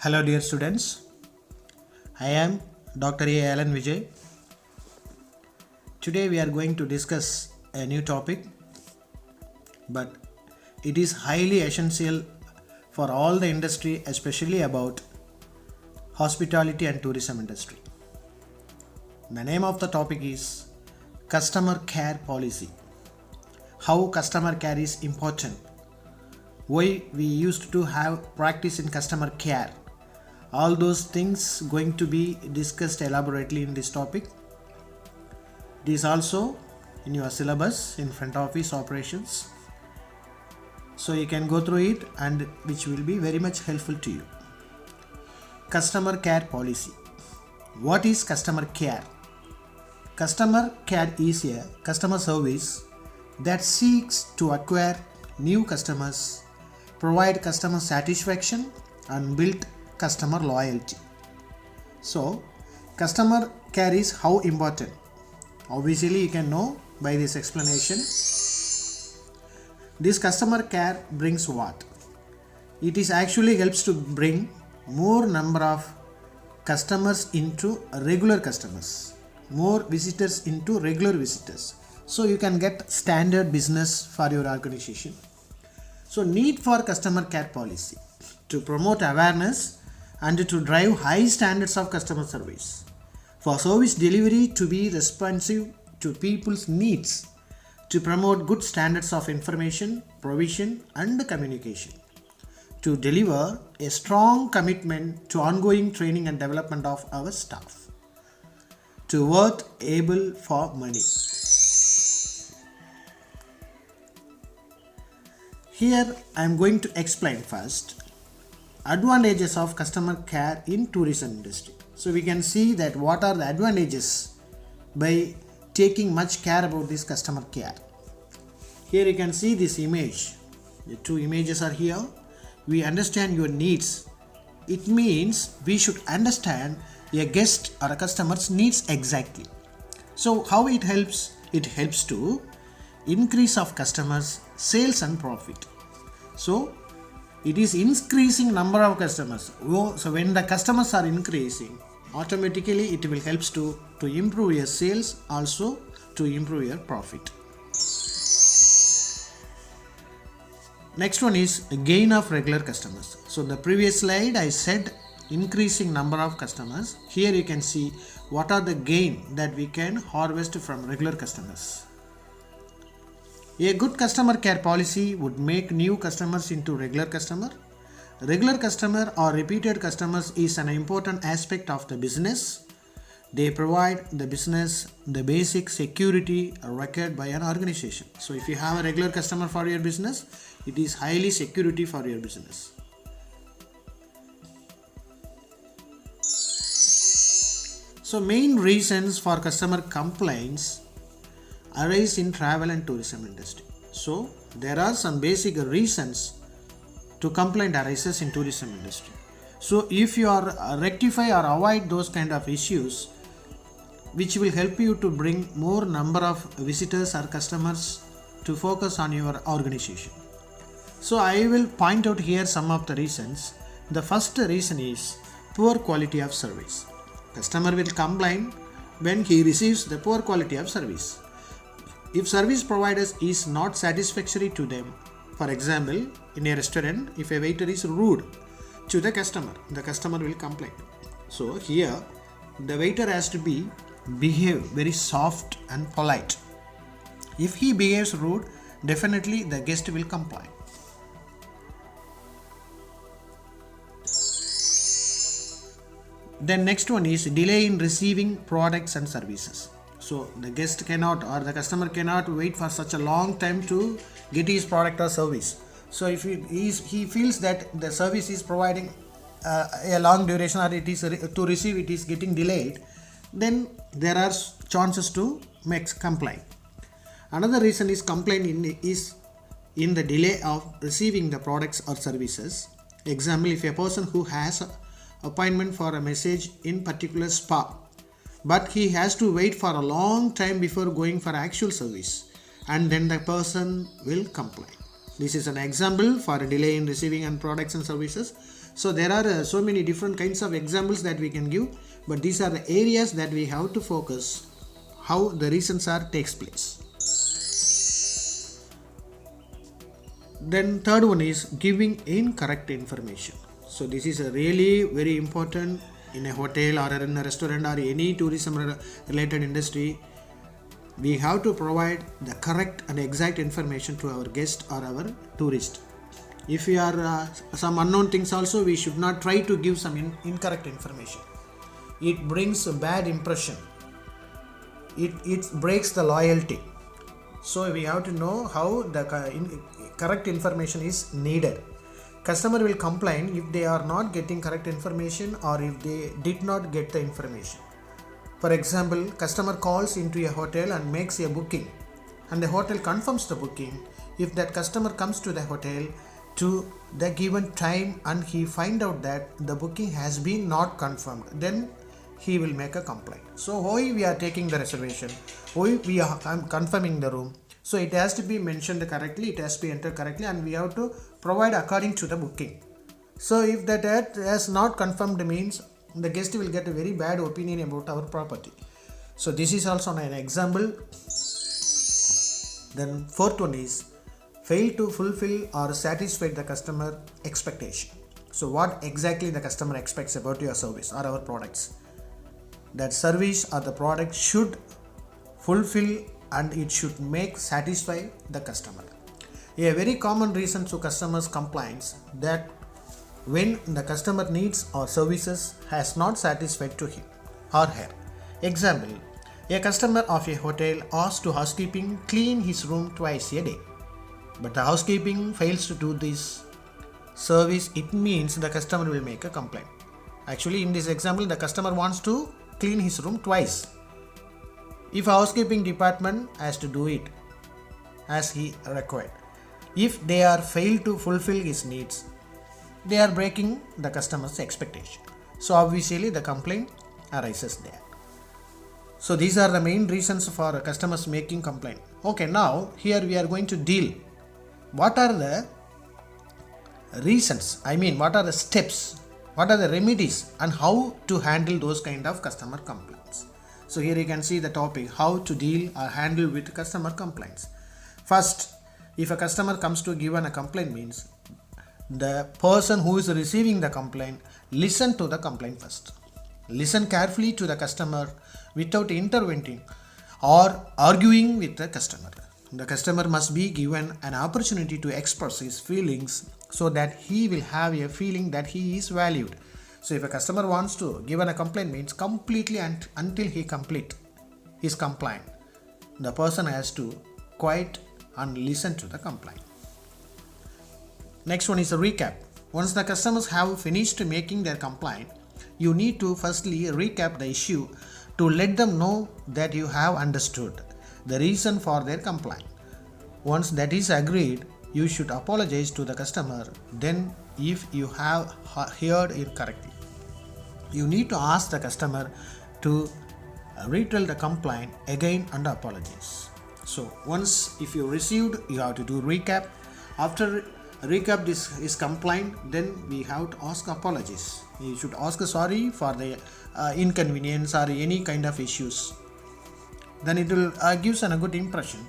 Hello dear students, I am Dr. A. Alan Vijay. Today we are going to discuss a new topic, but it is highly essential for all the industry, especially about hospitality and tourism industry. The name of the topic is customer care policy. How customer care is important. Why we used to have practice in customer care. All those things going to be discussed elaborately in this topic. It is also in your syllabus in front office operations. So you can go through it and which will be very much helpful to you. Customer care policy. What is customer care? Customer care is a customer service that seeks to acquire new customers, provide customer satisfaction and build customer loyalty. So, customer care is how important. Obviously, you can know by this explanation. This customer care brings what? It is actually helps to bring more number of customers into regular customers, more visitors into regular visitors. So, you can get standard business for your organization. So, need for customer care policy to promote awareness and to drive high standards of customer service, for service delivery to be responsive to people's needs, to promote good standards of information, provision and communication, to deliver a strong commitment to ongoing training and development of our staff, to worth able for money. Here I am going to explain first advantages of customer care in tourism industry. So we can see that what are the advantages by taking much care about this customer care. Here you can see this image. The two images are here. We understand your needs. It means we should understand a guest or a customer's needs exactly. So how it helps? It helps to increase of customers, sales and profit. So it is increasing number of customers. So when the customers are increasing, automatically it will helps to improve your sales, also to improve your profit. Next one is gain of regular customers. So the previous slide I said increasing number of customers. Here you can see what are the gain that we can harvest from regular customers. A good customer care policy would make new customers into regular customer. Regular customer or repeated customers is an important aspect of the business. They provide the business the basic security required by an organization. So if you have a regular customer for your business, it is highly security for your business. So main reasons for customer complaints arise in travel and tourism industry. So there are some basic reasons to complaint arises in tourism industry. So if you are rectify or avoid those kind of issues, which will help you to bring more number of visitors or customers to focus on your organization. So I will point out here some of the reasons. The first reason is poor quality of service. Customer will complain when he receives the poor quality of service. If service providers is not satisfactory to them, for example, in a restaurant, if a waiter is rude to the customer will complain. So here, the waiter has to behave very soft and polite. If he behaves rude, definitely the guest will complain. Then next one is delay in receiving products and services. So the guest cannot or the customer cannot wait for such a long time to get his product or service. So if he feels that the service is providing a long duration or it is to receive it is getting delayed, then there are chances to make complaint. Another reason is complaint is in the delay of receiving the products or services. Example, if a person who has an appointment for a massage in particular spa, but he has to wait for a long time before going for actual service, and then the person will complain. This is an example for a delay in receiving and products and services. So there are so many different kinds of examples that we can give, but these are the areas that we have to focus how the reasons are takes place. Then third one is giving incorrect information. So this is a really very important in a hotel or in a restaurant or any tourism related industry. We have to provide the correct and exact information to our guest or our tourist. If we are some unknown things also, we should not try to give some incorrect information. It brings a bad impression. It breaks the loyalty. So we have to know how the correct information is needed. Customer will complain if they are not getting correct information or if they did not get the information. For example, customer calls into a hotel and makes a booking, and the hotel confirms the booking. If that customer comes to the hotel to the given time and he find out that the booking has been not confirmed, then he will make a complaint. So why we are taking the reservation, why we are confirming the room, so it has to be mentioned correctly, it has to be entered correctly, and we have to provide according to the booking. So if that has not confirmed, means the guest will get a very bad opinion about our property. So this is also an example. Then fourth one is fail to fulfill or satisfy the customer expectation. So what exactly the customer expects about your service or our products? That service or the product should fulfill and it should satisfy the customer. A very common reason to customers' complaints that when the customer needs or services has not satisfied to him or her. Example, a customer of a hotel asks to housekeeping clean his room twice a day, but the housekeeping fails to do this service. It means the customer will make a complaint. Actually, in this example, the customer wants to clean his room twice. If a housekeeping department has to do it as he required, if they are failed to fulfill his needs, they are breaking the customer's expectation. So obviously the complaint arises there. So these are the main reasons for customers making complaint. Okay, now here we are going to deal. What are the reasons? What are the steps? What are the remedies and how to handle those kind of customer complaints? So here you can see the topic, how to deal or handle with customer complaints. First, if a customer comes to give a complaint, means the person who is receiving the complaint listen to the complaint first. Listen carefully to the customer without intervening or arguing with the customer. The customer must be given an opportunity to express his feelings so that he will have a feeling that he is valued. So if a customer wants to give a complaint, means completely until he complete his complaint, the person has to quiet and listen to the complaint. Next one is a recap. Once the customers have finished making their complaint, you need to firstly recap the issue to let them know that you have understood the reason for their complaint. Once that is agreed, you should apologize to the customer. Then, if you have heard it correctly, you need to ask the customer to retell the complaint again and apologize. So once if you received, you have to do recap. After recap this complaint, then we have to ask apologies. You should ask sorry for the inconvenience or any kind of issues. Then it will gives a good impression.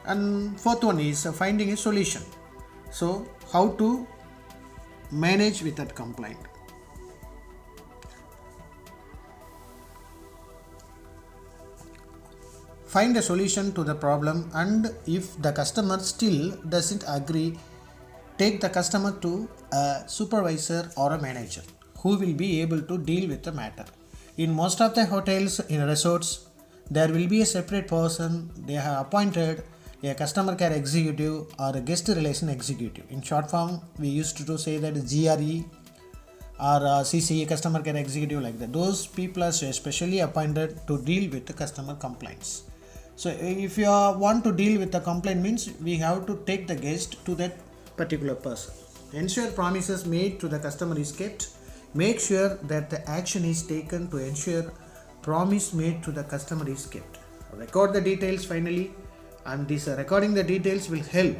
And fourth one is finding a solution. So how to manage with that complaint. Find a solution to the problem, and if the customer still doesn't agree, take the customer to a supervisor or a manager who will be able to deal with the matter. In most of the hotels, in resorts, there will be a separate person they have appointed, a customer care executive or a guest relation executive. In short form, we used to say that GRE or CCE, customer care executive, like that. Those people are specially appointed to deal with the customer complaints. So if you want to deal with the complaint, means we have to take the guest to that particular person. Ensure promises made to the customer is kept. Make sure that the action is taken to ensure promise made to the customer is kept. Record the details finally, and this recording the details will help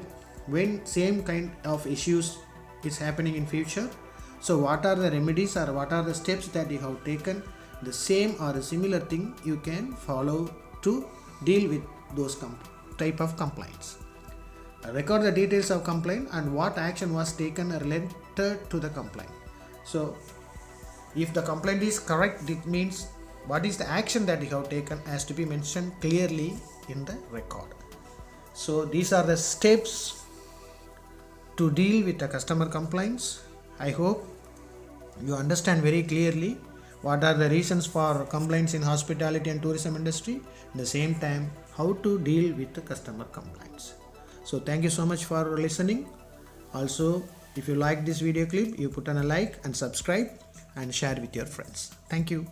when same kind of issues is happening in future. So what are the remedies or what are the steps that you have taken? The same or a similar thing you can follow to deal with those type of complaints. Record the details of complaint and what action was taken related to the complaint. So if the complaint is correct, it means what is the action that you have taken has to be mentioned clearly in the record. So these are the steps to deal with the customer complaints. I hope you understand very clearly what are the reasons for complaints in hospitality and tourism industry, at the same time how to deal with the customer complaints. So thank you so much for listening. Also, if you like this video clip, you put on a like and subscribe and share with your friends. Thank you.